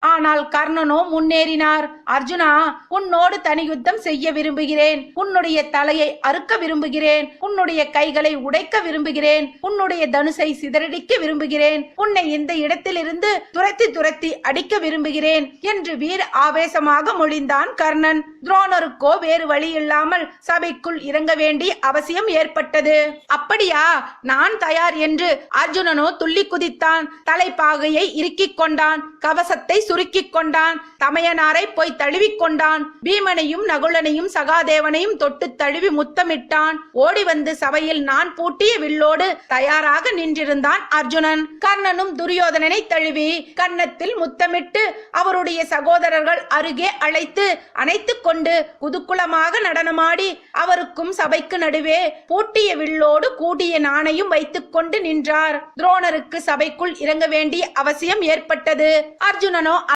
ஆனால் கர்ணனோ முன்னேறினார். அர்ஜுனா, உன்னோடு தனி யுத்தம் செய்ய விரும்புகிறேன். உன்னுடைய தலையை அறுக்க விரும்புகிறேன். உன்னுடைய கைகளை உடைக்க விரும்புகிறேன். உன்னுடைய தனுசை சிதறடிக்க விரும்புகிறேன். உன்னை இந்த இடத்திலிருந்து துரத்தி துரத்தி அடிக்க விரும்புகிறேன் என்று வீர ஆவேசமாக மொழிந்தான் கர்ணன். துரோணருக்கோ வேறு வழி இல்லாமல் சபைக்குள் இறங்க வேண்டிய அவசியம் ஏற்பட்டது. அப்படியா, நான் தயார் என்று அர்ஜுனனோ துள்ளி குதித்தான். தலைப்பாகையை இறுக்கிக் கொண்டான். கவசத்தை சுருக்கிக் கொண்டான். தமையனாரை போய் தழுவிக் கொண்டான். பீமனையும் நகுலனையும் சகாதேவனையும் தொட்டு தழுவி முத்தமிட்டான். ஓடி வந்து சபையில் நான் பூட்டிய வில்லோடு தயாராக நின்றிருந்தான் அர்ஜுனன். கர்ணனும் துரியோதனனை தழுவி கன்னத்தில் முத்தமிட்டு அவருடைய சகோதரர்கள் அருகே அழைத்து அணைத்துக் கொண்டு குதுக்குலமாக நடனமாடி அவருக்கும் சபைக்கு நடுவே பூட்டிய வில்லோடு கூடிய நாணையும் வைத்துக் கொண்டு நின்றார். துரோணருக்கு சபைக்குள் இறங்க வேண்டிய அவசியம் ஏற்பட்டது. அர்ஜுனனோ